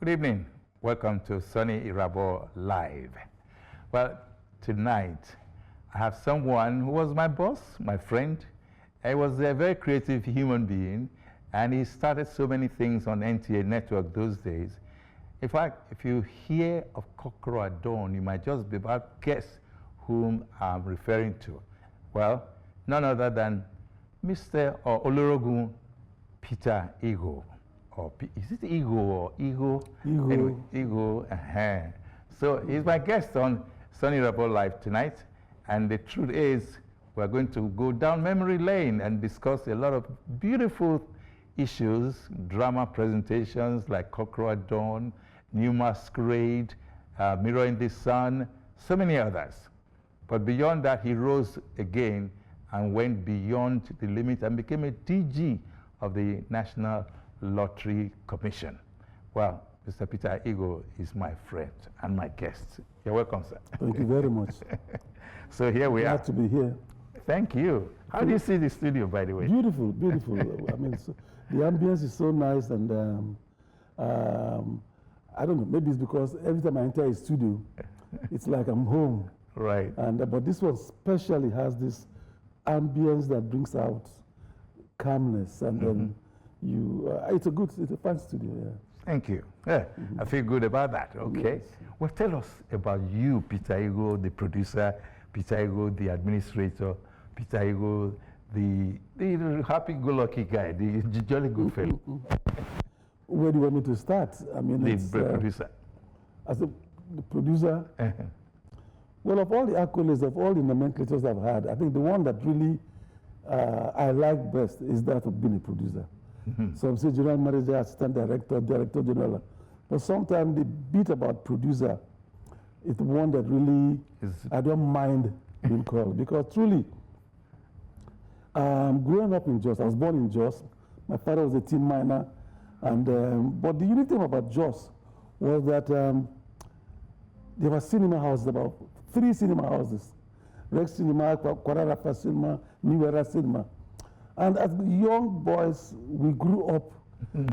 Good evening. Welcome to Sunny Irabo Live. Well, tonight I have someone who was my boss, my friend. He was a very creative human being, and he started so many things on NTA network those days. In fact, if you hear of Kokoro at Dawn, you might just be about guess whom I'm referring to. Well, none other than Mr. or Olorogun Peter Igho. Or is it Igho or Igho? Igho. Anyway, Igho. So he's my guest on Sunny Irabo Live tonight. And the truth is, we're going to go down memory lane and discuss a lot of beautiful issues, drama presentations like Kokoro at Dawn, New Masquerade, Mirror in the Sun, so many others. But beyond that, he rose again and went beyond the limit and became a DG of the National Lottery Commission. Well, Mr. Peter Igho is my friend and my guest. You're welcome, sir. Thank you very much. So here we are. Glad to be here. Thank you. How do you see the studio, by the way? Beautiful, beautiful. I mean, the ambience is so nice, and I don't know, maybe it's because every time I enter a studio, it's like I'm home. Right. And but this one especially has this ambience that brings out calmness, and then it's a fun studio. Yeah. Thank you. Yeah, I feel good about that. Okay. Yes. Well, tell us about you, Peter Igho, the producer, Peter Igho, the administrator, Peter Igho, the happy-go-lucky guy, the jolly good fellow. Where do you want me to start? I mean, The producer. As the producer, well, of all the accolades, of all the nomenclatures I've had, I think the one that really I like best is that of being a producer. Some say general manager, assistant director, director general. But sometimes the bit about producer is the one that really I don't mind being called. Because truly, growing up in Jos, I was born in Jos. My father was a tin miner. And, but the unique thing about Jos was that there were cinema houses, about 3 cinema houses. Rex Cinema, Kwararafa Cinema, New Era Cinema. And as young boys, we grew up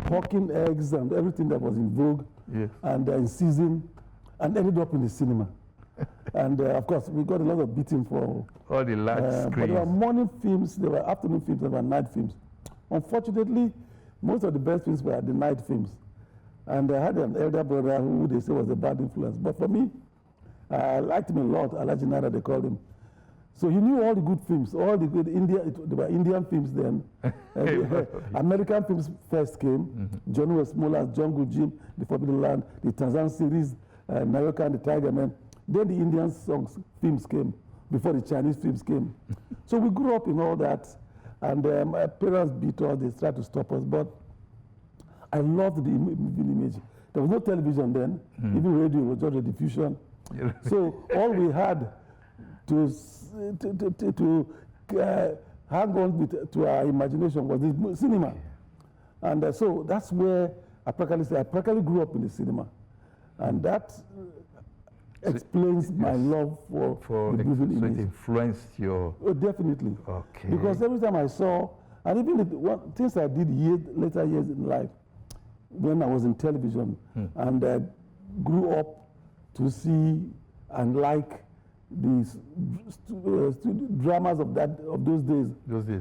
hawking eggs and everything that was in vogue and in season, and ended up in the cinema. And of course, we got a lot of beating for all the large screens. But there were morning films, there were afternoon films, there were night films. Unfortunately, most of the best films were the night films. And I had an elder brother who they say was a bad influence. But for me, I liked him a lot. Alajinara, they called him. So he knew all the good films, all the good there were Indian films then. American films first came. John Westmoreland, Jungle Jim, The Forbidden Land, the Tarzan series, Nayoka and the Tiger Man. Then the Indian films came before the Chinese films came. So we grew up in all that, and my parents beat us, they tried to stop us, but I loved the image. There was no television then, even radio was just a diffusion. So all we had to hang on to our imagination was the cinema. And so that's where I practically grew up in the cinema. And that explains my love for the moving image. It influenced your... Oh, definitely. Okay. Because every time I saw, and even things I did later years in life, when I was in television, and grew up to see and like these dramas of those days,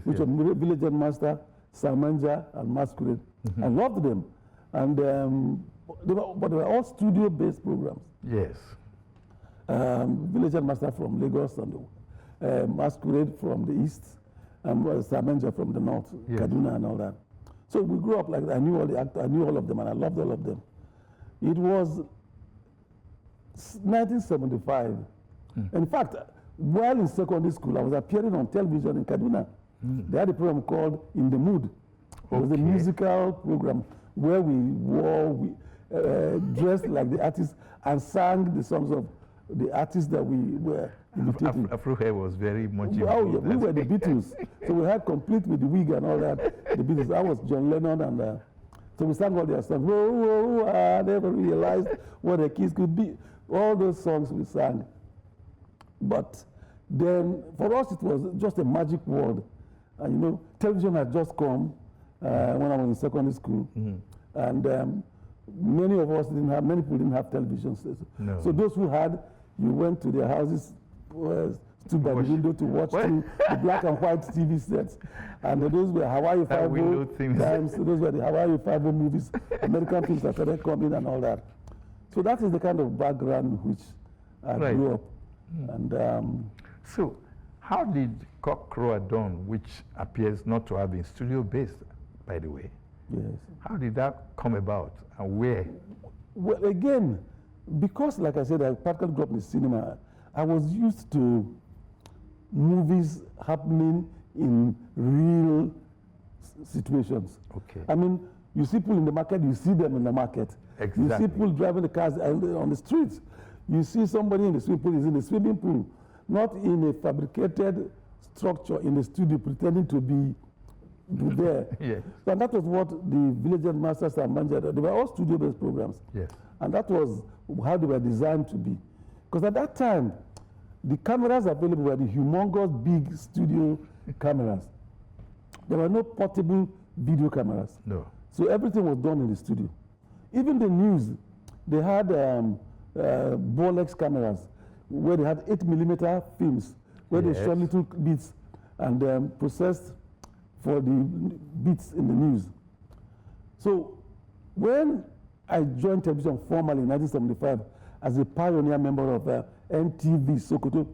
which were Village Master, Samanja, and Masquerade. I loved them, and but they were all studio-based programs. Yes. Village Master from Lagos, and Masquerade from the east, and Samanja from the north, Kaduna, and all that. So we grew up like that. I knew all the actors, I knew all of them, and I loved all of them. It was 1975. In fact, while in secondary school, I was appearing on television in Kaduna. They had a program called In the Mood. It was a musical program where we dressed like the artists and sang the songs of the artists that we were imitating. Afro hair was very much Oh yeah, we were the Beatles. So we had complete with the wig and all that. The Beatles. I was John Lennon, and so we sang all their songs. Whoa, whoa, whoa, I never realized what a kiss could be. All those songs we sang. But then for us it was just a magic world. And you know, television had just come when I was in secondary school. And many people didn't have televisions. No. So those who had, you went to their houses, stood by the window to watch the black and white TV sets. And those were Hawaii Five-O times. Those were the Hawaii Five-O movies, American films that started coming and all that. So that is the kind of background in which I grew up. And so how did Cock Crow at Dawn, which appears not to have been studio-based, by the way, yes, how did that come about and where? Well, again, because, like I said, I practically grew up in the cinema, I was used to movies happening in real situations. Okay. I mean, you see people in the market, you see them in the market. Exactly. You see people driving the cars on the streets. You see somebody in the swimming pool is in the swimming pool, not in a fabricated structure in the studio pretending to be there. Yes. So, and that was what the Village Masters and Manja, they were all studio-based programs. Yes. And that was how they were designed to be. Because at that time, the cameras available were the humongous big studio cameras. There were no portable video cameras. No. So everything was done in the studio. Even the news, they had Bolex cameras where they had 8mm films, where they shot little bits and processed for the bits in the news. So when I joined television formally in 1975 as a pioneer member of NTV Sokoto.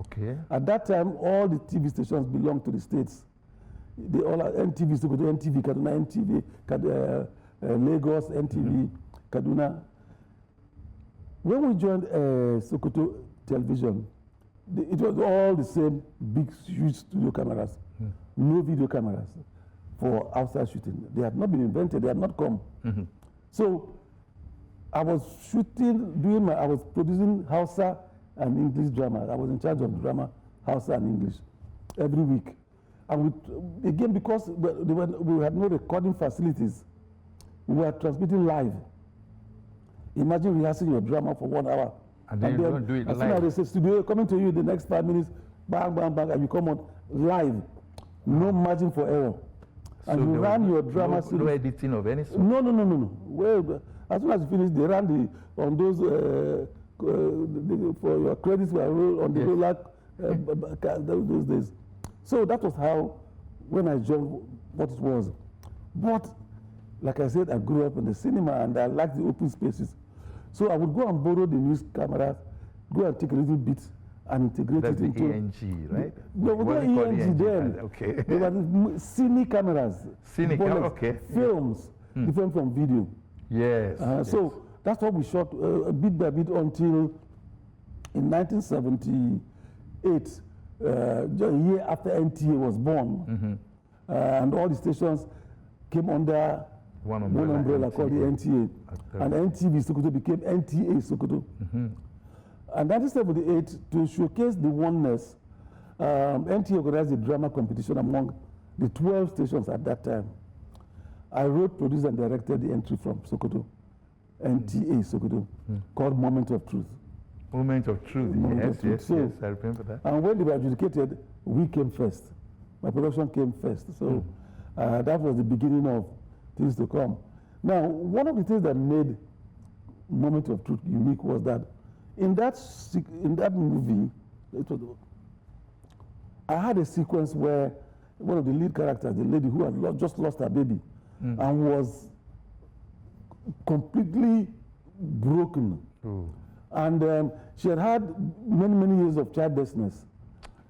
Okay. At that time, all the TV stations belonged to the states. They all are NTV Sokoto, NTV Kaduna, NTV Lagos, NTV Kaduna. When we joined Sokoto Television, it was all the same big, huge studio cameras, no video cameras for outside shooting. They had not been invented, they had not come. So I was shooting, I was producing Hausa and English drama. I was in charge of drama, Hausa and English, every week. And again, because we had no recording facilities, we were transmitting live. Imagine rehearsing your drama for 1 hour. And then you don't do it live. As soon as they say, studio, coming to you in the next 5 minutes, bang, bang, bang, and you come on live. No margin for error. So and you ran your drama no editing of any sort? No. Well, as soon as you finish, they ran on those, for your credits were rolled on the roller those days. So that was how, when I joined, what it was. But, like I said, I grew up in the cinema and I liked the open spaces. So I would go and borrow the news cameras, go and take a little bit and integrate That's it into... the ENG, right? No, we were not ENG then. Okay. They were the cine cameras. Cine cameras, okay. Films, different from video. Yes, yes. So that's what we shot bit by bit until in 1978, just a year after NTA was born. And all the stations came under one umbrella called the NTA. And NTV Sokoto became NTA Sokoto. And 1978, to showcase the oneness, NTA organized a drama competition among the 12 stations at that time. I wrote, produced, and directed the entry from Sokoto, NTA Sokoto, called Moment of Truth. Moment of Truth, yes, I remember that. And when they were adjudicated, we came first. My production came first. So that was the beginning of things to come. Now, one of the things that made Moment of Truth unique was that in that movie, I had a sequence where one of the lead characters, the lady who had just lost her baby, and was completely broken. And she had many years of childlessness.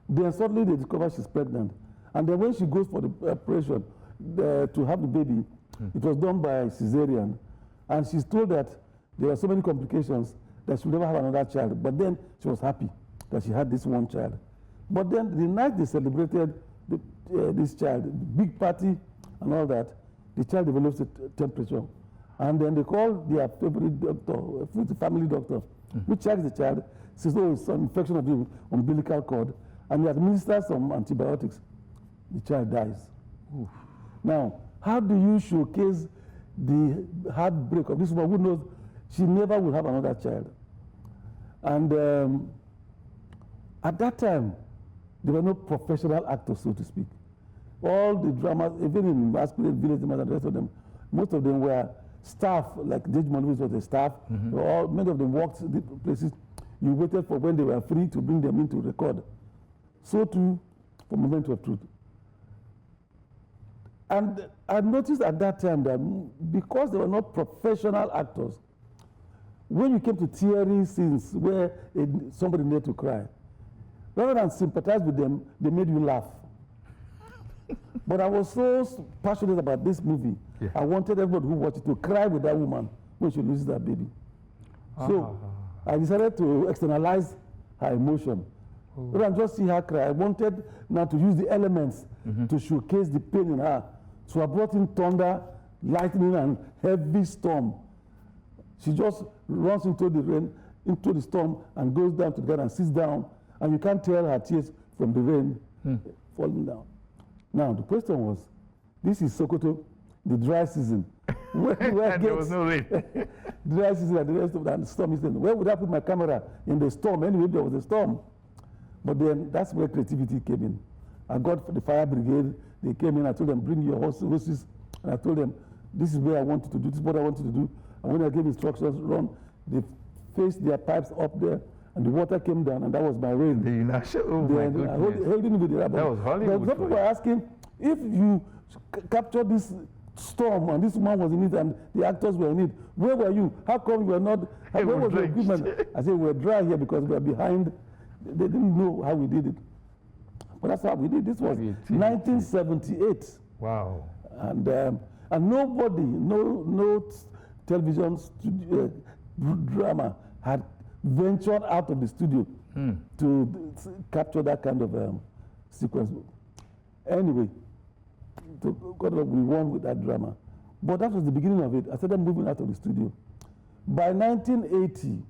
Then suddenly they discover she's pregnant. And then when she goes for the operation to have the baby, it was done by cesarean. And she's told that there were so many complications that she would never have another child. But then she was happy that she had this one child. But then the night they celebrated this child, big party and all that, the child develops a temperature. And then they call their favorite doctor, the family doctor, who checks the child, says, oh, it's an infection of the umbilical cord, and he administers some antibiotics. The child dies. Oof. Now, how do you showcase the heartbreak of this woman who knows she never will have another child? And at that time, there were no professional actors, so to speak. All the dramas, even in Masquerade, Village, and the rest of them, most of them were staff, like Damijo was the staff, many of them worked the places. You waited for when they were free to bring them in to record. So too, for Moment of Truth. And I noticed at that time that because they were not professional actors, when you came to teary scenes where somebody needed to cry, rather than sympathize with them, they made you laugh. But I was so passionate about this movie. Yeah. I wanted everybody who watched it to cry with that woman when she loses that baby. So I decided to externalize her emotion. Rather than just see her cry, I wanted now to use the elements to showcase the pain in her. So I brought in thunder, lightning, and heavy storm. She just runs into the rain, into the storm, and goes down to the ground and sits down, and you can't tell her tears from the rain falling down. Now, the question was, this is Sokoto, the dry season. Where there was no rain. Dry season and the rest of that stormy season. Where would I put my camera? In the storm? Anyway, there was a storm. But then that's where creativity came in. I got the fire brigade. They came in. I told them, bring your horses. And I told them, this is where I want you to do. This is what I want you to do. And when I gave instructions, run, they faced their pipes up there, and the water came down, and that was my rain. My goodness. I held in with the rubber. That was Hollywood. But people were asking, if you captured this storm, and this woman was in it, and the actors were in it, where were you? How come you were not? Where was the equipment? I said, we're dry here because we're behind. They didn't know how we did it. But that's how we did. This was 1978. Wow. And nobody, no television studio, drama had ventured out of the studio to capture that kind of sequence. Anyway, we won with that drama. But that was the beginning of it. I started moving out of the studio. By 1980,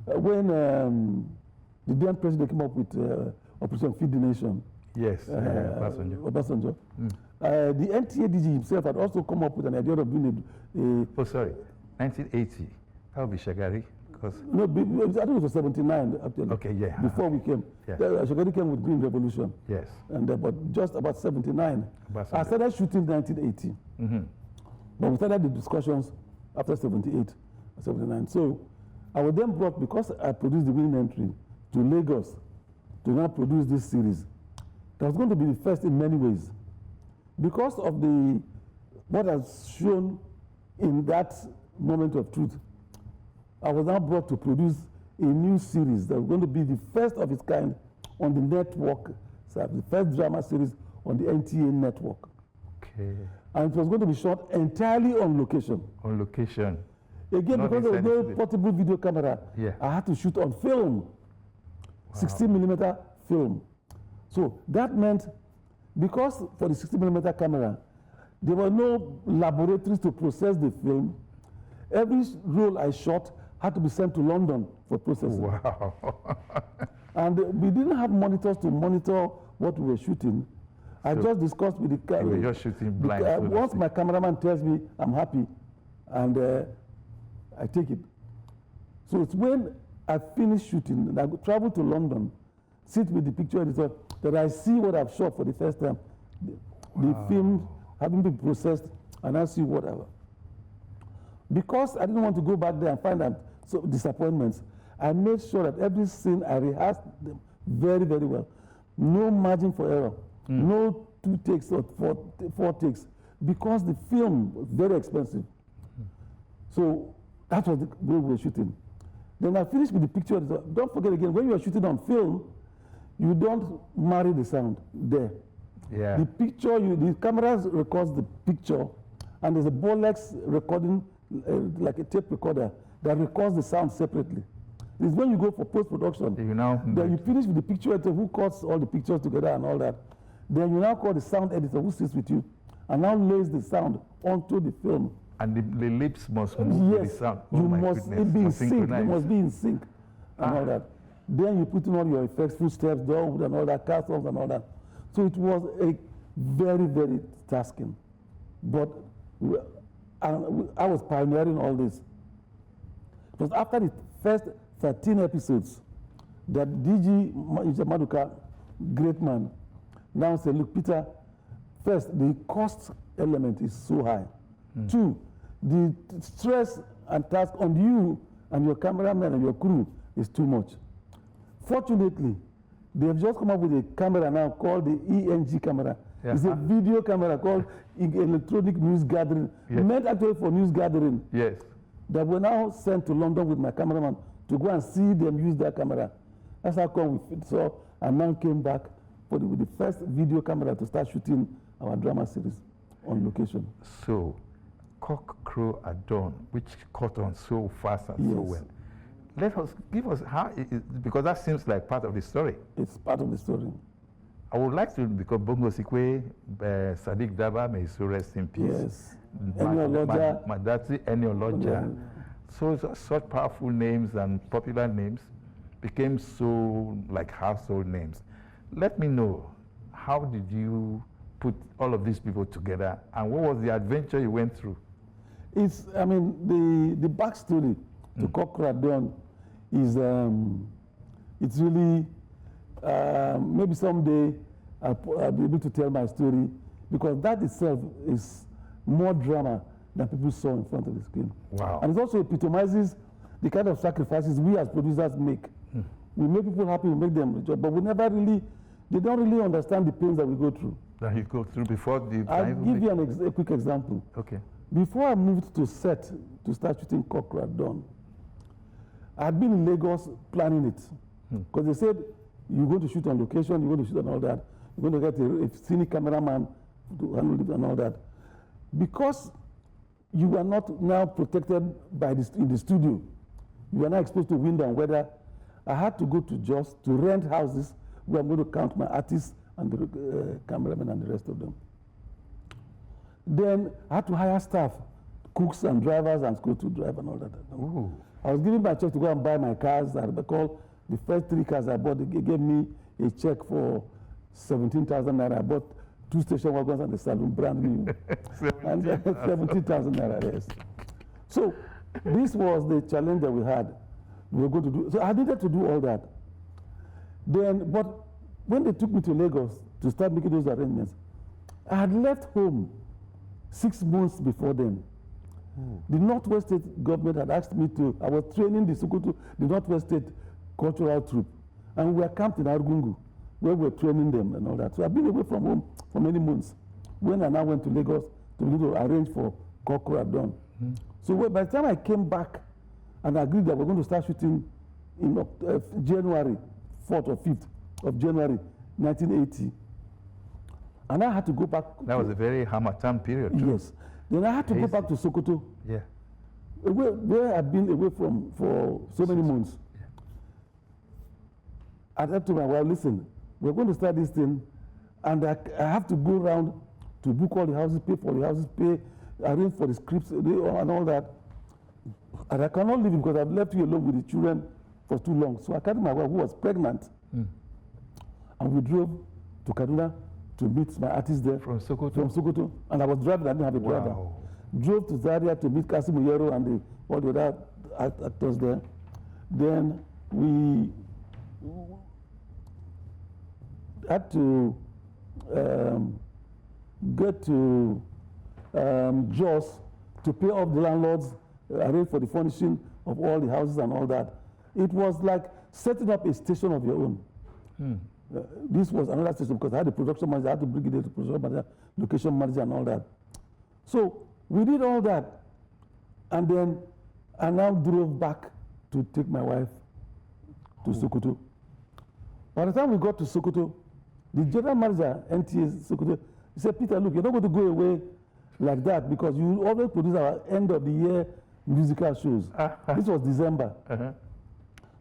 when the then president came up with Operation Feed the Nation. Yes, Obasanjo. The NTA DG himself had also come up with an idea of doing a 1980. That would be Shagari. No, I think it was 79 actually. Okay, yeah. Before we came. Yeah. Shagari came with Green Revolution. Yes. And but just about 79. I started shooting 1980. But we started the discussions after 78, 79. So I was then brought, because I produced the winning entry, to Lagos to now produce this series. That was going to be the first in many ways. Because of what has shown in that Moment of Truth, I was now brought to produce a new series that was going to be the first of its kind on the network, so the first drama series on the NTA network. Okay. And it was going to be shot entirely on location. On location. Again, because there was no portable video camera, I had to shoot on film, 16mm film. So that meant, because for the 16mm camera, there were no laboratories to process the film, every role I shot had to be sent to London for processing. Wow. And we didn't have monitors to monitor what we were shooting. So I just discussed with the camera. You were just shooting blind. Once my cameraman tells me I'm happy, and I take it. So it's when I finish shooting and I travel to London, sit with the picture editor, that I see what I've shot for the first time. The film having been processed, and I see whatever. Because I didn't want to go back there and find out disappointments, I made sure that every scene I rehearsed them very, very well. No margin for error. No 2 takes or 4 takes, because the film was very expensive. So that was the way we were shooting. Then I finished with the picture editor. Don't forget again, when you are shooting on film, you don't marry the sound there. Yeah. The picture, the camera records the picture, and there's a Bolex recording, like a tape recorder, that records the sound separately. It's when you go for post-production, then you finish with the picture editor who cuts all the pictures together and all that. Then you now call the sound editor who sits with you and now lays the sound onto the film. And the lips must move with the sound. You must be in sync. You must be in sync and all that. Then you put in all your effects, footsteps, down and all that, castles and all that. So it was a very, very tasking. But I was pioneering all this. It was after the first 13 episodes that DG Maduka, great man, now said, look, Peter, first, the cost element is so high. 2, the stress and task on you and your cameraman and your crew is too much. Fortunately, they have just come up with a camera now called the ENG camera. Yeah. It's a video camera called electronic news gathering, meant actually for news gathering. Yes. That were now sent to London with my cameraman to go and see them use that camera. That's how come we saw and now came back with the first video camera to start shooting our drama series on location. So, Cock Crow at Dawn, which caught on so fast and so well. Give us how, because that seems like part of the story. It's part of the story. I would like to, because Bongo Sikwe, Sadiq Daba, may so rest in peace. Yes. Madati, Enioloja. So such powerful names and popular names became so like household names. Let me know, how did you put all of these people together, and what was the adventure you went through? It's, I mean, the backstory to Cock Crow at Dawn is, it's really, maybe someday I'll be able to tell my story, because that itself is more drama than people saw in front of the screen. Wow. And it also epitomizes the kind of sacrifices we as producers make. We make people happy, we make them enjoy, but we never really, they don't really understand the pains that we go through. That you go through before the... I'll give you a quick example. Okay. Before I moved to set to start shooting Cock Crow at Dawn, I had been in Lagos planning it. Because they said, you're going to shoot on location, you're going to shoot and all that. You're going to get a scenic cameraman to handle it and all that. Because you are not now protected by in the studio, you are now exposed to wind and weather, I had to go to Jos to rent houses where I'm going to count my artists and the cameramen and the rest of them. Then I had to hire staff, cooks and drivers and school to drive and all that. Ooh. I was given my check to go and buy my cars. I recall the first 3 cars I bought, they gave me a check for 17,000 naira. I bought 2 station wagons and a saloon, brand new. 17,000 naira, yes. So this was the challenge that we had. We were going to do. So I needed to do all that. Then, but when they took me to Lagos to start making those arrangements, I had left home 6 months before then. The Northwest State government had asked me to, I was training the Northwest State cultural troupe, and we were camped in Argungu, where we were training them and all that. So I've been away from home for many months. When I now went to Lagos to arrange for Cock Crow at Dawn. So by the time I came back and agreed that we're going to start shooting in January 4th or 5th of January 1980, and I had to go back. That was a very Harmattan period, too. Yes. Then I had to go back to Sokoto, where I'd been away from for so many months. I said to my wife, listen, we're going to start this thing, and I have to go around to book all the houses, pay for the houses, arrange for the scripts and all that. And I cannot leave because I've left you alone with the children for too long. So I carried my wife, who was pregnant, and we drove to Kaduna to meet my artist there. From Sokoto? From Sokoto. And I was driving, I didn't have a driver. Drove to Zaria to meet Kasim Uyero and all the other actors there. Then we had to get to Jos to pay off the landlords, arrange for the furnishing of all the houses and all that. It was like setting up a station of your own. This was another station because I had a production manager, I had to bring it to production manager, location manager and all that. So we did all that, and then I now drove back to take my wife to Sokoto. By the time we got to Sokoto, the general manager, NTA Sokoto, he said, Peter, look, you're not going to go away like that because you always produce our end of the year musical shows. This was December.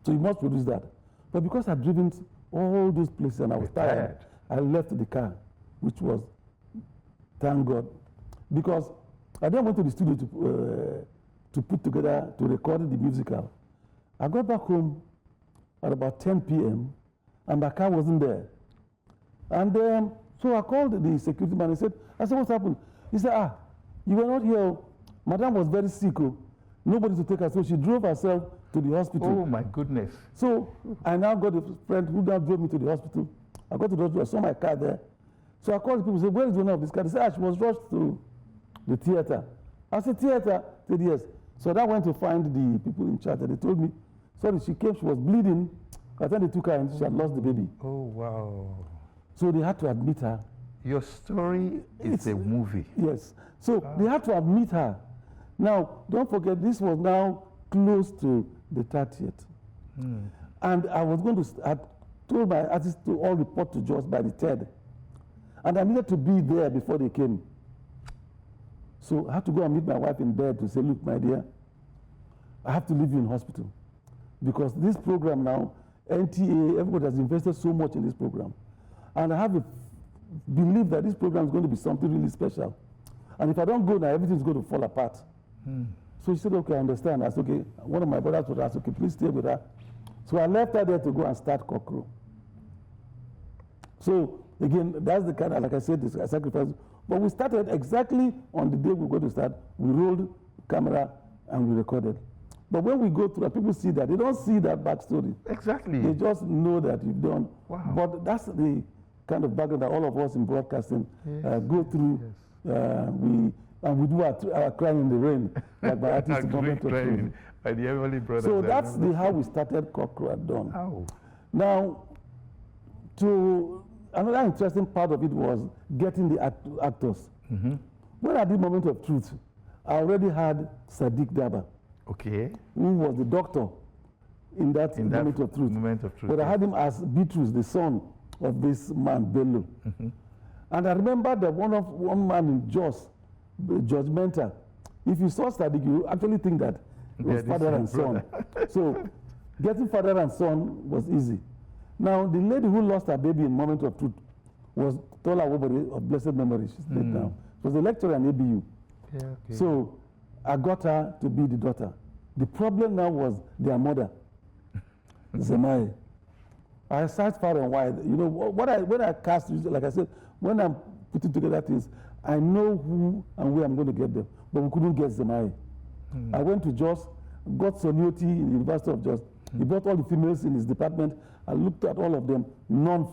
So you must produce that. But because I'd driven all those places and I was tired, I left the car, which was, thank God, because I then went to the studio to put together, to record the musical. I got back home at about 10 p.m. and my car wasn't there. And so I called the security man and said, what's happened? He said, you were not here. Madam was very sick. Nobody to take her, so she drove herself to the hospital. Oh, my goodness. So I now got a friend who now drove me to the hospital. I got to the hospital, I saw my car there. So I called the people and said, where is the owner of this car? They said, she was rushed to the theater. I said, theater? He said, yes. So I went to find the people in charge, and they told me, sorry, she came, she was bleeding. By the time they took her, and she had lost the baby. Oh, wow. So they had to admit her. Your story is a movie. Yes. So they had to admit her. Now, don't forget, this was now close to the 30th. And I was going to, I told my artists to all report to Jos by the 3rd. And I needed to be there before they came. So I had to go and meet my wife in bed to say, look, my dear, I have to leave you in hospital. Because this program now, NTA, everybody has invested so much in this program. And I have a belief that this program is going to be something really special. And if I don't go now, everything's going to fall apart. So she said, okay, I understand. I said, okay, one of my brothers would ask, okay, please stay with her. So I left her there to go and start Cockroach. So again, that's the kind of, like I said, this sacrifice. But we started exactly on the day we were going to start. We rolled camera and we recorded. But when we go through, people see that. They don't see that backstory. Exactly. They just know that you've done. Wow. But that's the kind of background that all of us in broadcasting go through. We do our crying in the rain, like my artist moment of truth. By the Heavenly Brothers. So that's how we started Cockroach Dawn. Oh. Now, another interesting part of it was getting the actors. When I did Moment of Truth, I already had Sadiq Daba, who was the doctor in that Moment of Truth. But I had him as Beatrice, the son of this man, Bello. And I remember that one man in Jos, Judge Menta, if you saw Sadiq, you actually think that it was father and son. So getting father and son was easy. Now, the lady who lost her baby in Moment of Truth was Tola Wobori of blessed memory. She's dead now. She was a lecturer in ABU. So I got her to be the daughter. The problem now was their mother, Zemai. I searched far and wide. You know, when I cast, like I said, when I'm putting together things, I know who and where I'm going to get them. But we couldn't get Zemai. I went to Jos, got Sonioti in the University of Jos. He brought all the females in his department. I looked at all of them. None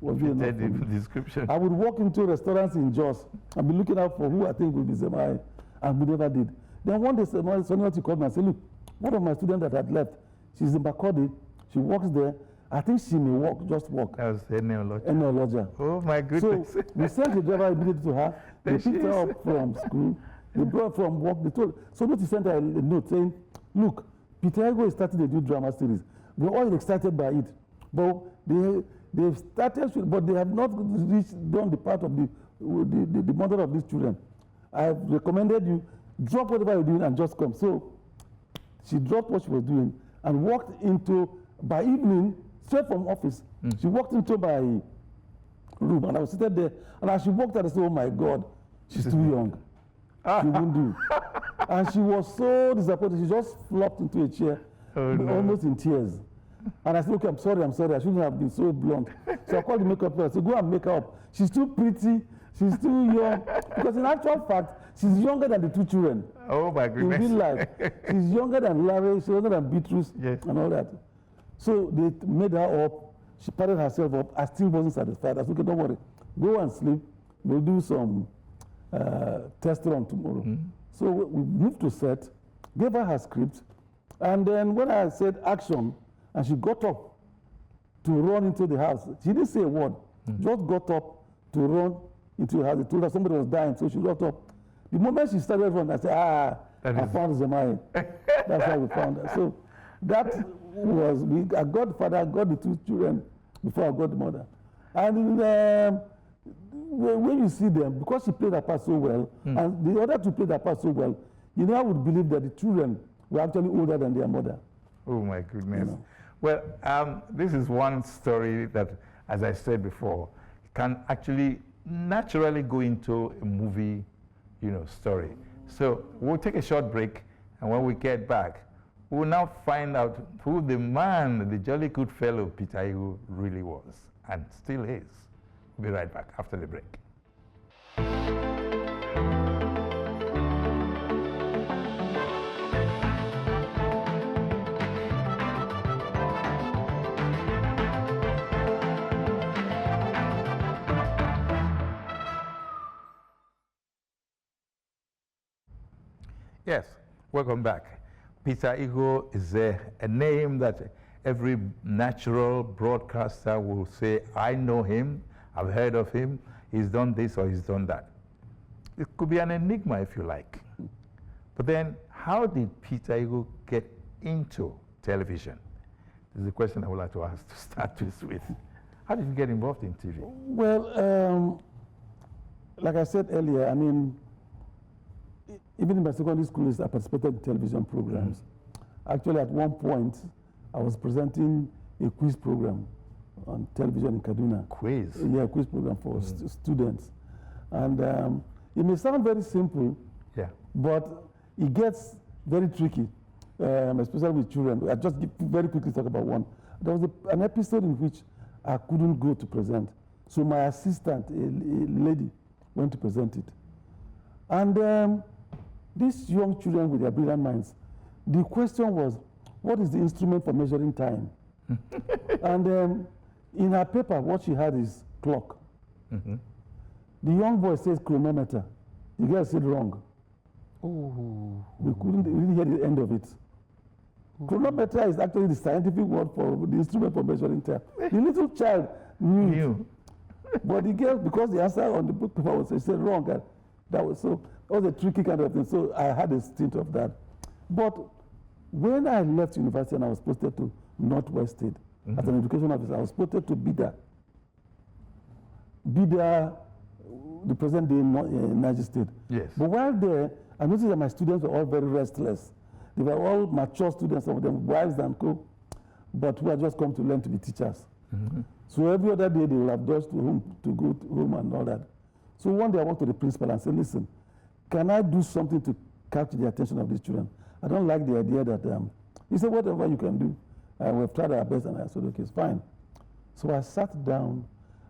was good enough for me. Description. I would walk into restaurants in Jos and be looking out for who I think would be Zemai, and we never did. Then one day, Sonioti called me and said, look, one of my students that had left, she's in Bakodi, she works there. I think she may walk, just walk. That was Eneo Lodger. Oh my goodness. So we sent the driver immediately to her. They picked her up from school. They brought her from work. They told, so she sent her a note saying, look, Peter Igwe is starting a new drama series. We're all excited by it. But they've started, but they have not done the part of the mother of these children. I have recommended you, drop whatever you're doing and just come. So she dropped what she was doing and walked into, by evening, straight from office, she walked into my room and I was sitting there. And as she walked out, I said, oh my God, she's too young. She won't do. And she was so disappointed. She just flopped into a chair, almost in tears. And I said, okay, I'm sorry. I shouldn't have been so blunt. So I called the makeup person. I said, go and make her up. She's too pretty. She's too young. Because in actual fact, she's younger than the two children. Oh my goodness. In real life. She's younger than Larry, she's younger than Beatrice, and all that. So they made her up. She padded herself up. I still wasn't satisfied. I said, okay, don't worry. Go and sleep. We'll do some test run tomorrow. So we moved to set, gave her script, and then when I said action, and she got up to run into the house, she didn't say a word, just got up to run into the house. They told her somebody was dying, so she got up. The moment she started running, I said, I found Zemai. That's how we found her. So that was, I got the father, I got the two children before I got the mother. And when you see them, because she played her part so well, and the other two played their part so well, you know, I would believe that the children were actually older than their mother. Oh my goodness. You know. Well, this is one story that, as I said before, can actually naturally go into a movie, story. So we'll take a short break, and when we get back, we'll now find out who the man, the jolly good fellow Peter Igwe really was, and still is. We'll be right back after the break. Yes, welcome back. Peter Igho is a name that every natural broadcaster will say, I know him, I've heard of him, he's done this or he's done that. It could be an enigma if you like. But then, how did Peter Igho get into television? This is the question I would like to ask to start with. How did you get involved in TV? Well, like I said earlier, I mean, even in my secondary school, I participated in television programs. Actually, at one point, I was presenting a quiz program on television in Kaduna. Quiz? Yeah, a quiz program for students. And it may sound very simple, but it gets very tricky, especially with children. I just very quickly talk about one. There was an episode in which I couldn't go to present. So my assistant, a lady, went to present it. And these young children with their brilliant minds, the question was, what is the instrument for measuring time? And in her paper, what she had is clock. The young boy says chronometer. The girl said wrong. Ooh. We couldn't really hear the end of it. Chronometer is actually the scientific word for the instrument for measuring time. The little child knew. But the girl, because the answer on the book paper was said wrong, and that was a tricky kind of thing. So I had a stint of that. But when I left university and I was posted to Northwest State as an education officer, I was posted to Bida. Bida, the present day Niger State. Yes. But while there, I noticed that my students were all very restless. They were all mature students, some of them wives and co, but who had just come to learn to be teachers. So every other day they will have dodged to go home and all that. So one day I went to the principal and said, listen, can I do something to capture the attention of these children? I don't like the idea that, he said, whatever you can do. We've tried our best, and I said, okay, it's fine. So I sat down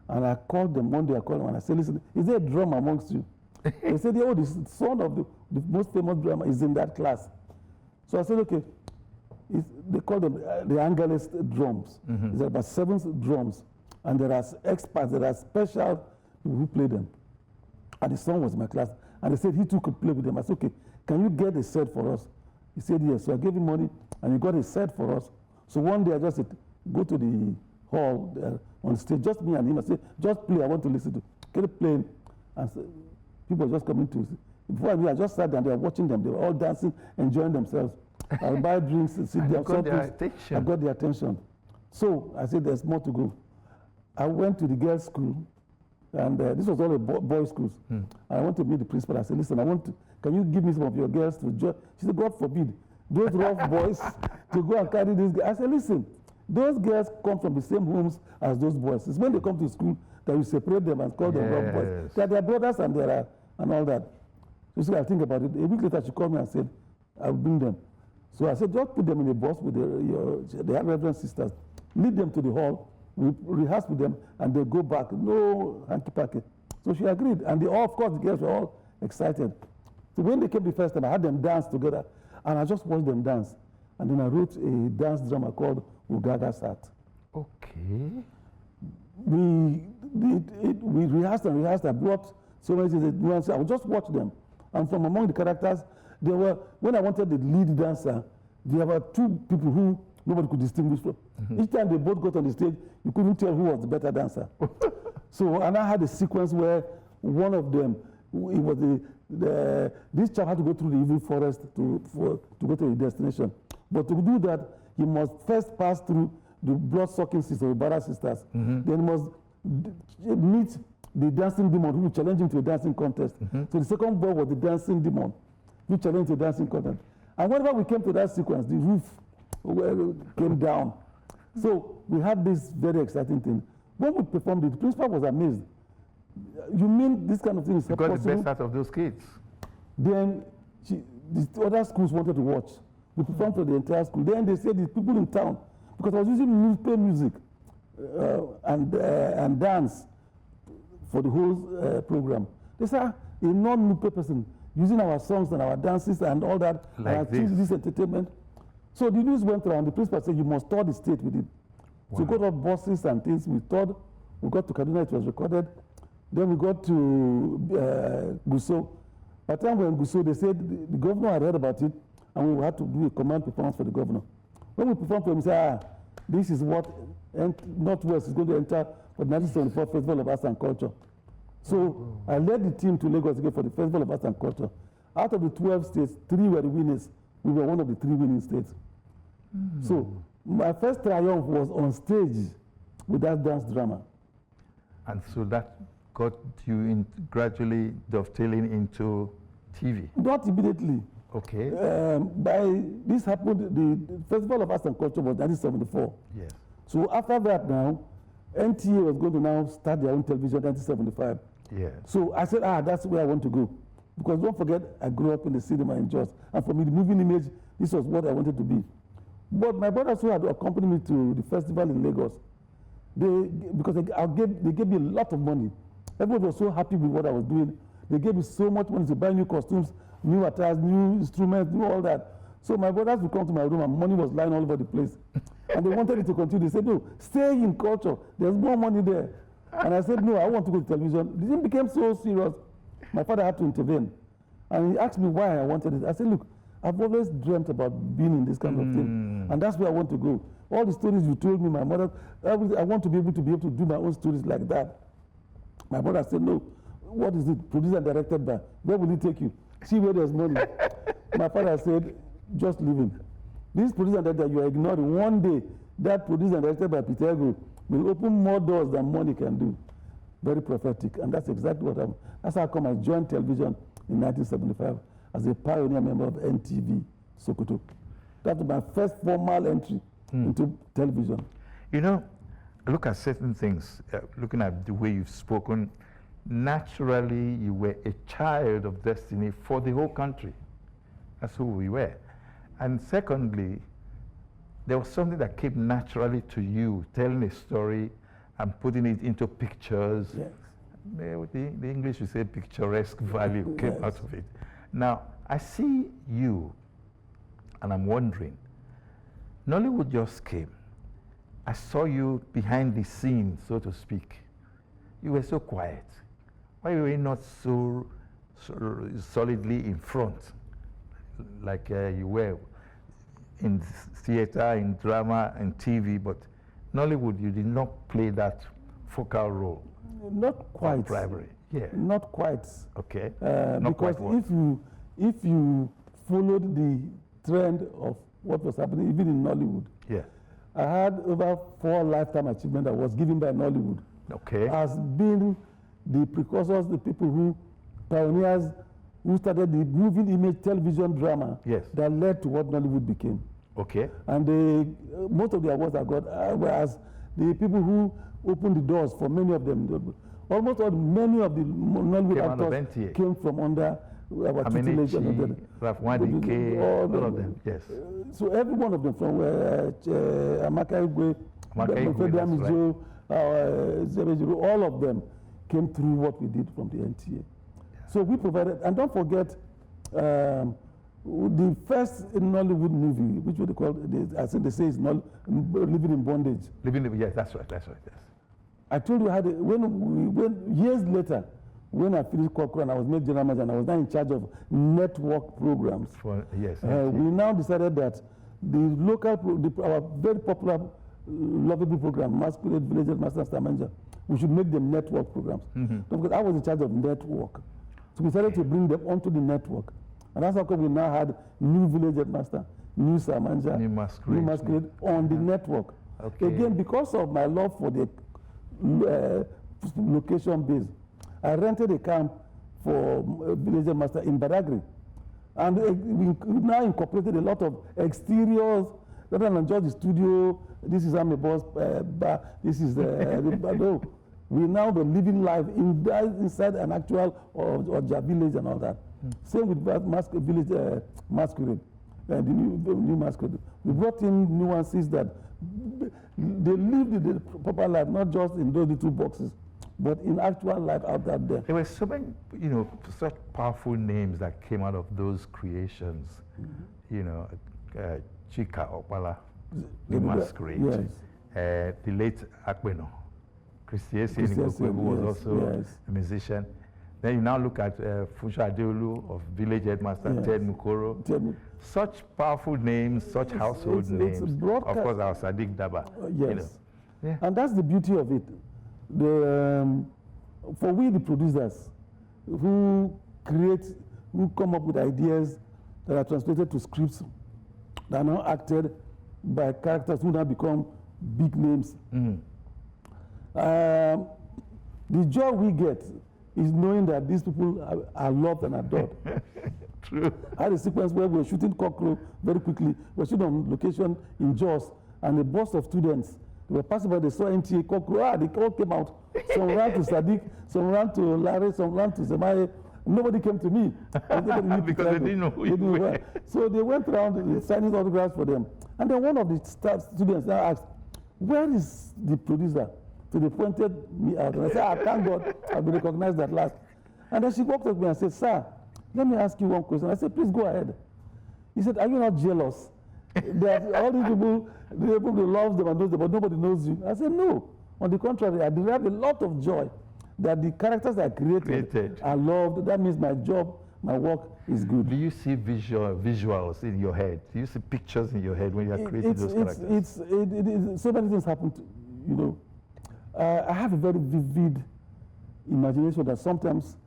and I called them. One day I called them and I said, listen, is there a drummer amongst you? They said, oh, the son of the most famous drummer is in that class. So I said, okay. They call them the Angeles drums. There are about 7 drums. And there are experts, there are special people who play them. And the son was in my class. And they said he too could play with them. I said, okay, can you get a set for us? He said, yes. So I gave him money and he got a set for us. So one day I just said, go to the hall there on stage, just me and him. I said, just play, I want to listen to. Can you play? And so people were just coming to see. Before I knew, I just sat down, they were watching them. They were all dancing, enjoying themselves. I'll buy drinks and sit there. Got their attention. I got their attention. So I said, there's more to go. I went to the girls' school, and this was all a boys' schools. I went to meet the principal. I said, listen, can you give me some of your girls to join? She said, God forbid, those rough boys to go and carry these girls. I said, listen, those girls come from the same homes as those boys. It's when they come to school that you separate them and call them rough boys. They are their brothers and all that. So she said, I'll think about it. A week later, she called me and said, I'll bring them. So I said, just put them in a bus with their reverend sisters. Lead them to the hall. We rehearse with them, and they go back. No hanky-panky. So she agreed. And of course, the girls were all excited. So when they came the first time, I had them dance together. And I just watched them dance. And then I wrote a dance drama called Ugaga Sat. Okay. We rehearsed and rehearsed. I brought so many things. I would just watch them. And from among the characters, there were, when I wanted the lead dancer, there were 2 people who nobody could distinguish from. Each time they both got on the stage, you couldn't tell who was the better dancer. So, and I had a sequence where one of them, it was this child had to go through the evil forest to go to a destination. But to do that, he must first pass through the blood-sucking sisters, the Bara sisters. Then he must meet the dancing demon who challenged him to a dancing contest. So the second boy was the dancing demon who challenged to a dancing contest. And whenever we came to that sequence, the roof came down. So we had this very exciting thing. When we performed it, the principal was amazed. You mean this kind of thing is possible? You got the best out of those kids. Then the other schools wanted to watch. We performed for the entire school. Then they said the people in town, because I was using music and dance for the whole program. They said, a non-Nupe person using our songs and our dances and all that, like this entertainment. So the news went around. The principal said, you must tour the state with it. Wow. So we got up buses and things. We toured. We got to Kaduna. It was recorded. Then we got to Gusau. By the time we were in Gusau, they said the governor had heard about it, and we had to do a command performance for the governor. When we performed for him, he said, this is what Northwest is going to enter for the 1974 Festival of Arts and Culture. So I led the team to Lagos again for the Festival of Arts and Culture. Out of the 12 states, 3 were the winners. We were one of the 3 winning states. So my first triumph was on stage with that dance drama. And so that got you in gradually dovetailing into TV? Not immediately. Okay. This happened, the Festival of Arts and Culture was 1974. Yes. So after that now, NTA was going to now start their own television in 1975. Yes. So I said, that's where I want to go. Because don't forget, I grew up in the cinema in Jos. And for me, the moving image, this was what I wanted to be. But my brothers who had accompanied me to the festival in Lagos, because they gave me a lot of money. Everyone was so happy with what I was doing. They gave me so much money to buy new costumes, new attires, new instruments, new all that. So my brothers would come to my room and money was lying all over the place. And they wanted it to continue. They said, no, stay in culture. There's more money there. And I said, no, I want to go to television. The thing became so serious, my father had to intervene. And he asked me why I wanted it. I said, look, I've always dreamt about being in this kind of thing. And that's where I want to go. All the stories you told me, my mother, I want to be able to do my own stories like that. My brother said, no, what is it? Produced and directed by? Where will it take you? See where there's money. My father said, just leave him. This producer that you are ignoring, one day, that produced and directed by Peter Igwe will open more doors than money can do. Very prophetic. And that's exactly what happened. That's how come I joined television in 1975 as a pioneer member of NTV Sokoto. That was my first formal entry into television. You know, look at certain things, looking at the way you've spoken, naturally you were a child of destiny for the whole country. That's who we were. And secondly, there was something that came naturally to you, telling a story and putting it into pictures. Yes. The English would say picturesque value came out of it. Now, I see you, and I'm wondering, Nollywood just came. I saw you behind the scenes, so to speak. You were so quiet. Why were you not so solidly in front, like you were in theater, in drama, and TV, but Nollywood, you did not play that focal role? Not quite. Primary, yeah. Not quite. Okay. Because if you followed the trend of what was happening, even in Nollywood, yeah, I had over 4 lifetime achievement awards given by Nollywood. Okay. As being the precursors, the people who pioneers who started the moving image television drama that led to what Nollywood became. Okay. And most of the awards I got were as the people who opened the doors for many of them. Almost many of the Nollywood actors came from under our tutelage. All of them, yes. So every one of them, from Amaka, Igwe, Mofe, Damijo, all of them came through what we did from the NTA. Yeah. So we provided, and don't forget, the first Nollywood movie, which they call, I think they say is Living in Bondage. Yes, that's right, yes. I told you, when years later, when I finished Kokoro and I was made general manager and I was now in charge of network programs, we now decided that the local, our very popular, lovable program, Masquerade, Village Master, Stamanja, we should make them network programs. Because I was in charge of network. So we decided to bring them onto the network. And that's how come we now had new Village Master, new Samanja, new Masquerade on the network. Okay. Again, because of my love for the location base, I rented a camp for Village Master in Badagry. And we now incorporated a lot of exteriors, rather than just the studio, this is Amebo's bar, this is no. We now the living life inside an actual or village and all that. Same with Village Masquerade, the new Masquerade. We brought in nuances that they lived the proper life, not just in those little boxes, but in actual life out there. There were so many, such powerful names that came out of those creations. Chika Opala, the Masquerade, the late Akbeno, Christiesi, who was also a musician. Then you now look at Fusha Adeolu of Village Headmaster, Yes. Ted Mukoro. Such powerful names, such household names. Of course, our Sadiq Daba. Yes. You know. Yeah. And that's the beauty of it. For we, the producers, who come up with ideas that are translated to scripts that are now acted by characters who now become big names. The joy we get is knowing that these people are loved and adored. True. I had a sequence where we were shooting Cockroach very quickly. We were shooting on location in Jos, and a bus of students, they were passing by, they saw NTA Cockroach, they all came out. Some ran to Sadiq, some ran to Larry, some ran to Zemaye. Nobody came to me. Because they didn't know who you were. So they went around signing autographs for them. And then one of the students now asked, where is the producer? So they pointed me out. And I said, thank God, I've been recognized at last. And then she walked up to me and said, sir, let me ask you one question. I said, please go ahead. He said, are you not jealous? That all these people, they love them and knows them, but nobody knows you. I said, no. On the contrary, I derive a lot of joy that the characters I created are loved. That means my job, my work is good. Do you see visuals in your head? Do you see pictures in your head when you are creating those characters? So many things happen to, you know. I have a very vivid imagination that sometimes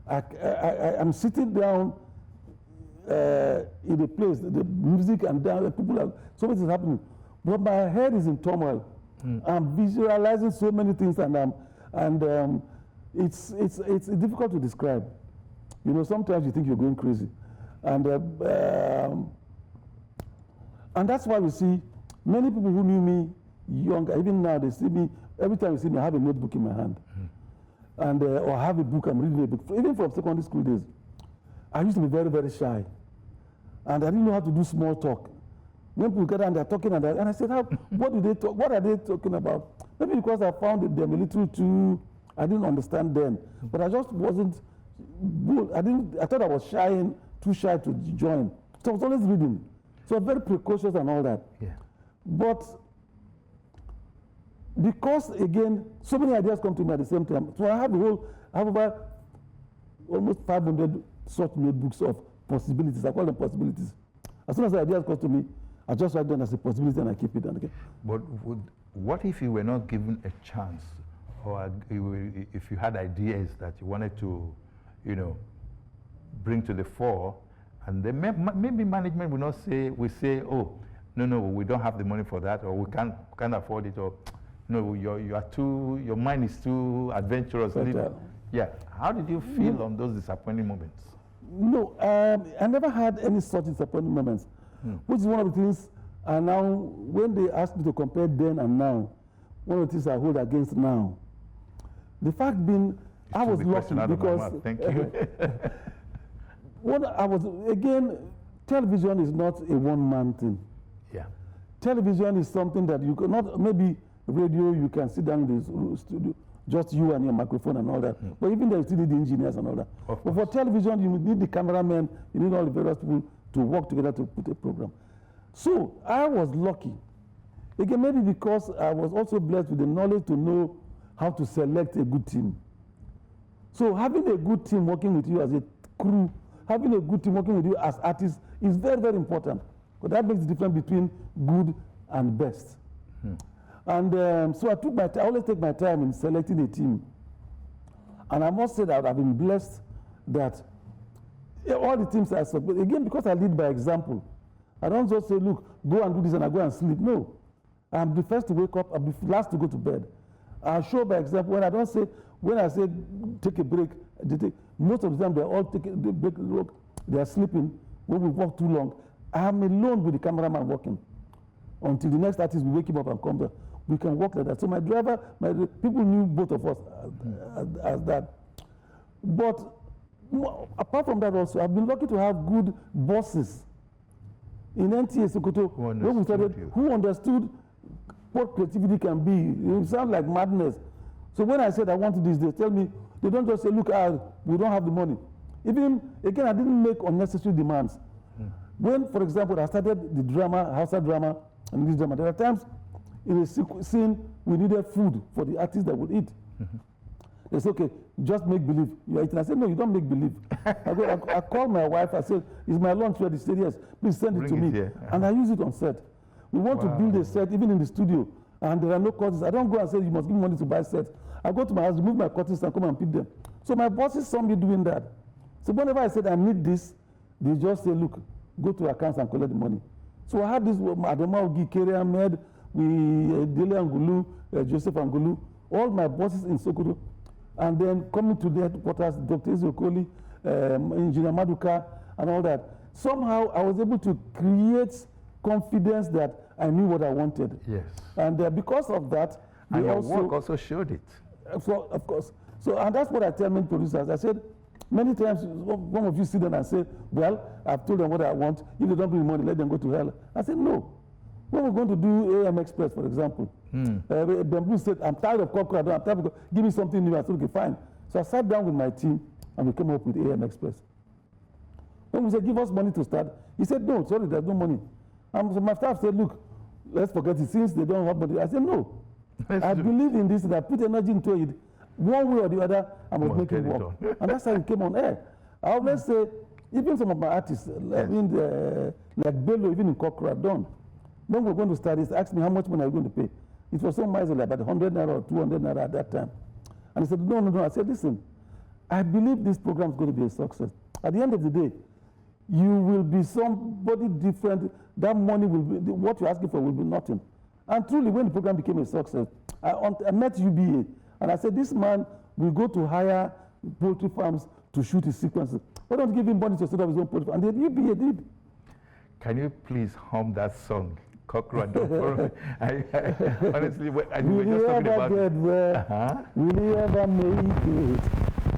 I'm sitting down in a place, the music and the people are, so much is happening, but my head is in turmoil. I'm visualizing so many things, and it's difficult to describe. You know, sometimes you think you're going crazy, and that's why we see many people who knew me younger, even now they see me. Every time you see me, I have a notebook in my hand, and or I have a book. I'm reading a book. Even from secondary school days, I used to be very, very shy, and I didn't know how to do small talk. When people get and they're talking, and I said, what do they talk? What are they talking about? Maybe because I found them a little too. I didn't understand then, but I just wasn't good. I thought I was too shy to join. So I was always reading. So very precocious and all that. Yeah. But because again, so many ideas come to me at the same time. So I have over almost 500 such notebooks of possibilities. I call them possibilities. As soon as the ideas come to me, I just write them as a possibility and I keep it. But what if you were not given a chance, or if you had ideas that you wanted to, you know, bring to the fore, and then maybe management will not say, oh, no, we don't have the money for that, or we can't afford it, or no, your mind is too adventurous. Yeah. How did you feel on those disappointing moments? No, I never had any such disappointing moments, which is one of the things. And now, when they ask me to compare then and now, one of the things I hold against now, the fact being, I was lucky because thank you. Again, television is not a one-man thing. Yeah. Television is something that you cannot, maybe radio, you can sit down in the studio, just you and your microphone and all that. But even there, you still need the engineers and all that. But for television, you need the cameraman, you need all the various people to work together to put a program. So I was lucky. Again, maybe because I was also blessed with the knowledge to know how to select a good team. So having a good team working with you as a crew, having a good team working with you as artists is very, very important. Because that makes the difference between good and best. And so I always take my time in selecting a team. And I must say that I've been blessed that all the teams I support, again, because I lead by example. I don't just say, look, go and do this and I go and sleep. No. I'm the first to wake up, I'm the last to go to bed. I show by example. When I say take a break, most of the time they're all taking the break, look, they are sleeping. When we walk too long, I'm alone with the cameraman working until the next artist will wake him up and come back. We can work like that. So my driver, people knew both of us as that. But apart from that also, I've been lucky to have good bosses. In NTA Sokoto, when we started, who understood what creativity can be. It sounds like madness. So when I said I want this, they tell me, they don't just say, look, we don't have the money. Even, again, I didn't make unnecessary demands. When, for example, I started the drama, Hausa drama, and English drama, there are times in a scene we needed food for the artists that would eat. They say, okay, just make believe you're eating. I said, no, you don't make believe. I call my wife, I said, is my lunch ready? She said, yes, please send it to me. And I use it on set. We want to build a set, even in the studio, and there are no curtains. I don't go and say, you must give me money to buy sets. I go to my house, remove my curtains, and come and pick them. So my bosses saw me doing that. So whenever I said, I need this, they just say, look, go to accounts and collect the money. So I had this, Adema Ogi, Kere Ahmed, Dele Angulu, Joseph Angulu, all my bosses in Sokoto, and then coming to the headquarters, Dr. Ezokoli, Engineer Maduka, and all that. Somehow I was able to create confidence that I knew what I wanted. Yes. And because of that, and your work also showed it. So, of course. So, and that's what I tell many producers. I said, many times, one of you sit down and say, well, I've told them what I want. If they don't bring money, let them go to hell. I said, no. When we're going to do AM Express, for example, Bamboo said, I'm tired of Cockroach. I'm tired of, give me something new. I said, okay, fine. So I sat down with my team, and we came up with AM Express. When we said, give us money to start, he said, no, sorry, there's no money. And so my staff said, look, let's forget it. Since they don't have money, I said, no. I believe in this, and I put energy into it. One way or the other, I must make it work. And that's how it came on air. I always say, even some of my artists, like Bello, even in Cockroach, done. When we're going to start this, asked me how much money are you going to pay. It was so miserly, about 100 naira or 200 naira at that time. And he said, no, no, no. I said, listen, I believe this program is going to be a success. At the end of the day, you will be somebody different. That money will be, what you're asking for will be nothing. And truly, when the program became a success, I met UBA, and I said, this man will go to hire poultry farms to shoot his sequences. Why don't you give him money to set up his own poultry farm? And the UBA did. Can you please hum that song? Cockroach, honestly, we were just talking about it. Will you ever make it?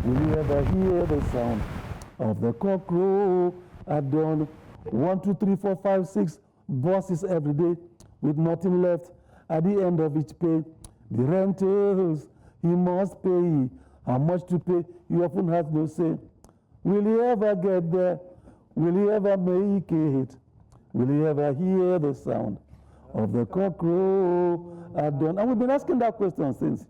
Will you ever hear the sound of the cockroach at dawn? 1, 2, 3, 4, 5, 6 bosses every day with nothing left at the end of each pay. The rentals he must pay. How much to pay? He often has no say. Will he ever get there? Will he ever make it? Will you ever hear the sound of the cockroach at dawn? And we've been asking that question since.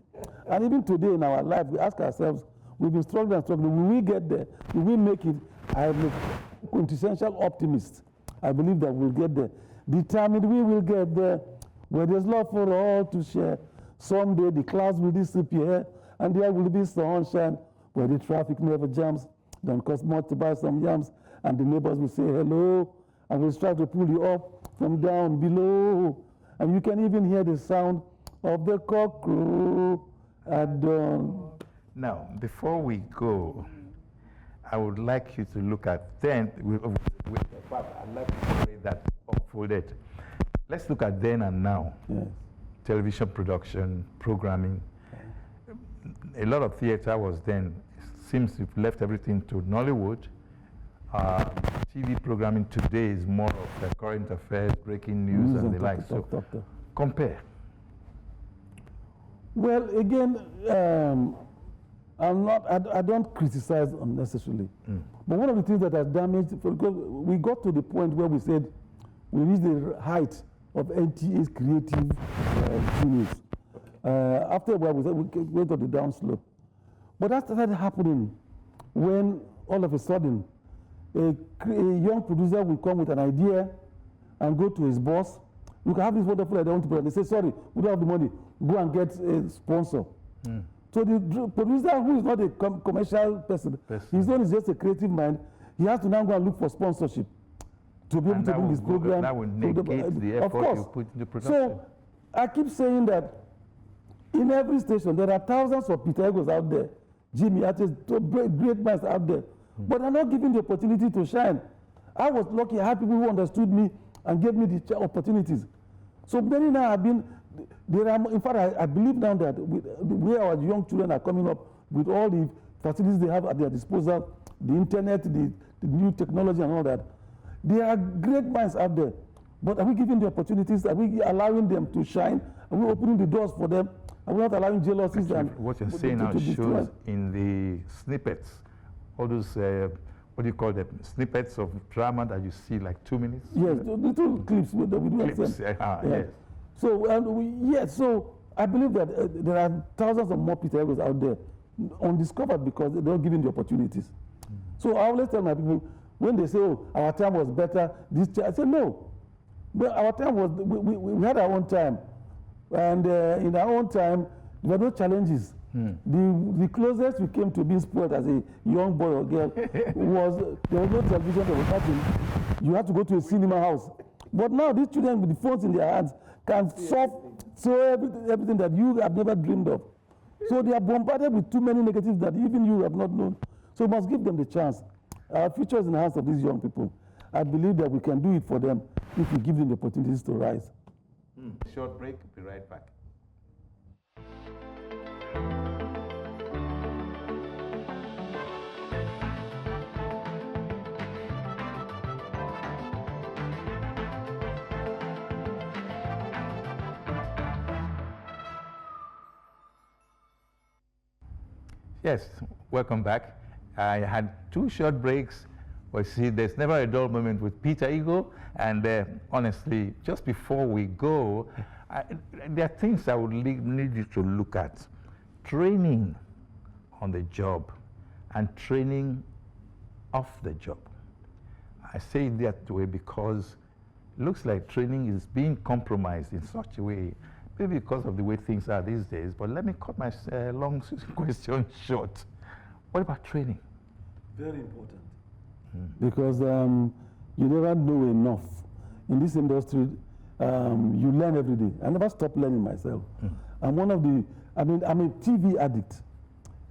And even today in our life, we ask ourselves, we've been struggling and struggling. Will we get there? Will we make it? I am a quintessential optimist. I believe that we'll get there. Determined we will get there, where there's love for all to share. Someday the clouds will disappear, and there will be sunshine, where the traffic never jams. Don't cost much to buy some yams, and the neighbors will say hello. And we'll strive to pull you up from down below. And you can even hear the sound of the cockroach at dawn. Now, before we go, I would like you to look at then, I'd like to read that unfolded. Let's look at then and now. Yes. Television production, programming. A lot of theater was then. It seems you've left everything to Nollywood. TV programming today is more of current affairs, breaking news, and the like. So compare. Well, again, I don't criticize unnecessarily. But one of the things that has damaged, because we got to the point where we said we reached the height of NTA's creative genius. After a while, we said we went on the down slope. But that started happening when all of a sudden, a young producer will come with an idea and go to his boss. You can have this wonderful idea, and they say, sorry, we don't have the money. Go and get a sponsor. So the producer, who is not a commercial person, his own is just a creative mind, he has to now go and look for sponsorship to be able to bring his program. That will negate the effort you put into production. So I keep saying that in every station, there are thousands of Peter Igos out there, Jimmy artists, great minds out there. But I'm not given the opportunity to shine. I was lucky. I had people who understood me and gave me the opportunities. So many now have been, in fact, I believe now that where our young children are coming up with all the facilities they have at their disposal, the internet, the new technology and all that, there are great minds out there. But are we giving the opportunities? Are we allowing them to shine? Are we opening the doors for them? Are we not allowing jealousies? Actually, what you're saying now shows in the snippets. All those, what do you call them, snippets of drama that you see like 2 minutes? Yes, little clips that we do. Clips, yes. So, so I believe that there are thousands of more Peter Igos out there undiscovered because they don't give them the opportunities. So I always tell my people, when they say, oh, our time was better, I say, no. Well, our time was, we had our own time. And in our own time, there were no challenges. The closest we came to being spoiled as a young boy or girl was, there was no television, there was nothing. You had to go to a cinema house. But now these children with the phones in their hands can solve everything that you have never dreamed of. So they are bombarded with too many negatives that even you have not known. So we must give them the chance. Our future is in the hands of these young people. I believe that we can do it for them if we give them the opportunities to rise. Short break, be right back. Yes, welcome back. I had 2 short breaks. Well, see, there's never a dull moment with Peter Igho. And honestly, just before we go, there are things I would need you to look at. Training on the job and training off the job. I say it that way because it looks like training is being compromised in such a way, maybe because of the way things are these days. But let me cut my long question short. What about training? Very important. Because you never know enough. In this industry, you learn every day. I never stop learning myself. I'm one of the, I'm a TV addict.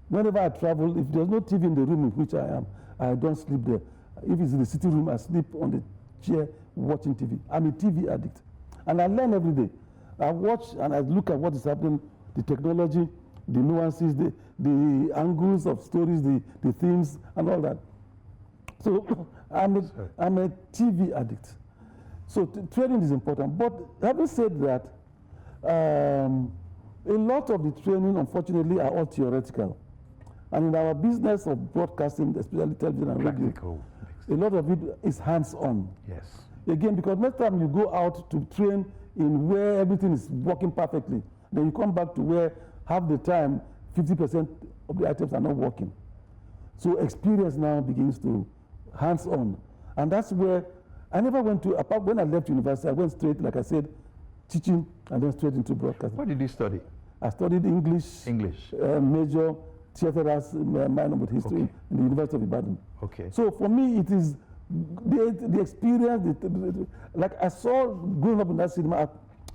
Whenever I travel, if there's no TV in the room in which I am, I don't sleep there. If it's in the sitting room, I sleep on the chair watching TV. I'm a TV addict. And I learn every day. I watch and I look at what is happening, the technology, the nuances, the angles of stories, the themes, and all that. So I'm a TV addict. So training is important. But having said that, a lot of the training, unfortunately, are all theoretical. And in our business of broadcasting, especially television and radio, a lot of it is hands-on. Yes. Again, because next time you go out to train in where everything is working perfectly, then you come back to where half the time, 50% of the items are not working. So experience now begins to hands-on. And that's where I never went to, apart when I left university, I went straight, like I said, teaching and then straight into broadcasting. What did you study? I studied English. Major, theater as minor with history in the University of Ibadan. Okay. So for me, it is the experience, like I saw growing up in that cinema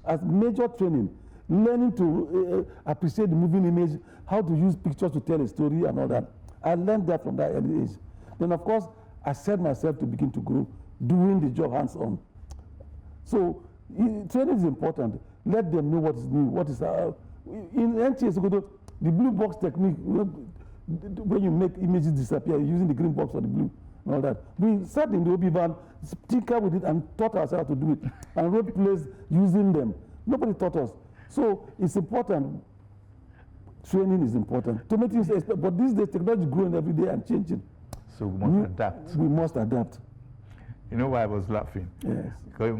as major training, learning to appreciate the moving image, how to use pictures to tell a story and all that. I learned that from that early age. Then of course, I set myself to begin to grow, doing the job hands-on. So training is important. Let them know what is new, what is in NTA, the blue box technique, when you make images disappear using the green box or the blue and all that. We sat in the OB van, tinker with it and taught ourselves to do it and wrote plays using them. Nobody taught us. So it's important. Training is important. To make things expect, but these days technology is growing every day and changing. So we must adapt. We must adapt. You know why I was laughing? Yes. Because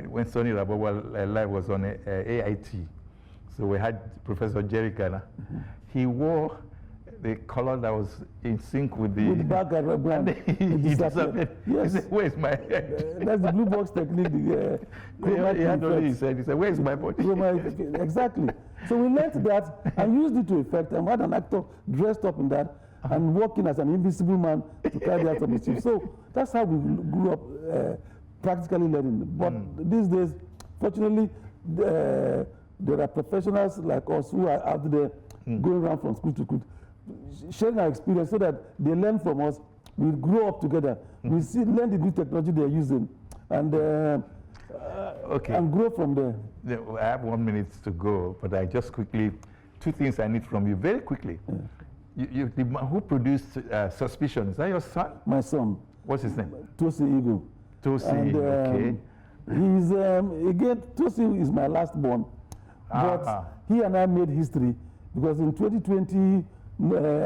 when Sonny Rabowa live was on AIT, so we had Professor Jerry Ghana. He wore the color that was in sync with the background. He disappeared. Yes. He said, "Where's my head?" That's the blue box technique. He had only his head. He said, "Where's my body?" Exactly. So we learned that and used it to effect, and we had an actor dressed up in that and working as an invisible man to carry out some mischief. So that's how we grew up practically learning. But these days, fortunately, there are professionals like us who are out there going around from school to school, sharing our experience so that they learn from us. We grow up together. We learn the new technology they're using, and and grow from there. I have 1 minute to go, but I just quickly, 2 things I need from you very quickly. Who produced Suspicion? Is that your son? My son. What's his name? Igho. Okay. He's again, Tosi is my last born, but he and I made history because in 2020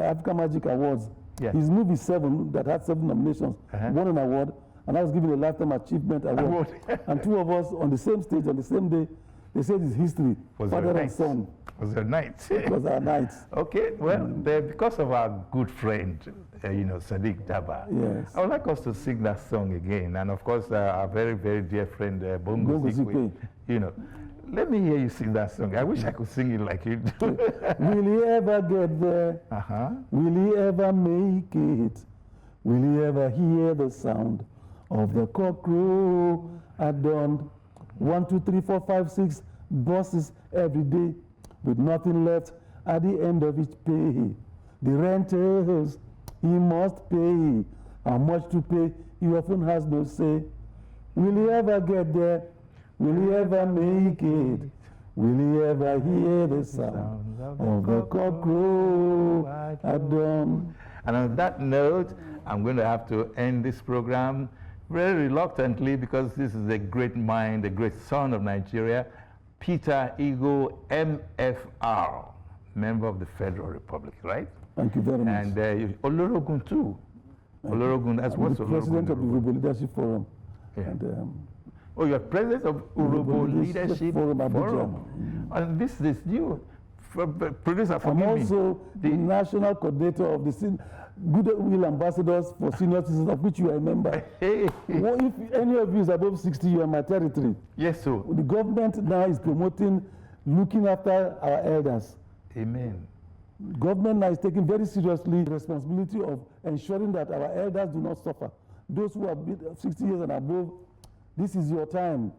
Africa Magic Awards, his movie 7 that had 7 nominations won an award, and I was given a Lifetime Achievement Award. And 2 of us on the same stage on the same day They said it's history, father and son. Was your night? It was our night. Okay, well, because of our good friend, Sadiq Daba, Yes. I would like us to sing that song again. And of course, our very, very dear friend, Bongo Igwe, let me hear you sing that song. I wish I could sing it like you do. Will he ever get there? Will he ever make it? Will he ever hear the sound of the cockcrow at dawn? 1, 2, 3, 4, 5, 6 buses every day with nothing left at the end of each pay. The renters he must pay. How much to pay? He often has no say. Will he ever get there? Will he ever make it? Will he ever hear the sound of the cockcrow at dawn? And on that note, I'm going to have to end this program very reluctantly because this is a great mind, a great son of Nigeria, Peter Igho, MFR, member of the Federal Republic, right? Thank you very much. And Olorogun too. Olorogun, that's what's the president of the Urhobo Leadership Forum. Yeah. And, oh, you're president of Urhobo Leadership Forum. And this new producer, forgive me. I'm also the national coordinator of the Goodwill Ambassadors for Senior Citizens, of which you are a member. Well, if any of you is above 60, you are in my territory. Yes, sir. The government now is promoting looking after our elders. Amen. Government now is taking very seriously the responsibility of ensuring that our elders do not suffer. Those who have been 60 years and above, this is your time.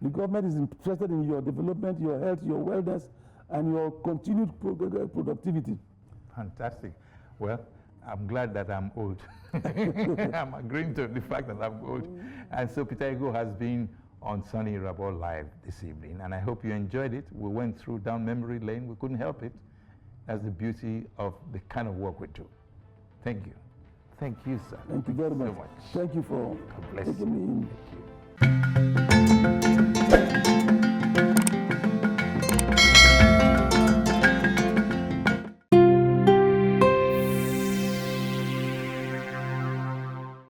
The government is interested in your development, your health, your wellness, and your continued productivity. Fantastic. Well, I'm glad that I'm old. I'm agreeing to the fact that I'm old. And so Peter Igho has been on Sunny Rabo Live this evening, and I hope you enjoyed it. We went through down memory lane. We couldn't help it. That's the beauty of the kind of work we do. Thank you. Thank you, sir. Thank you very much. So much. Thank you for God bless taking me in. Thank you.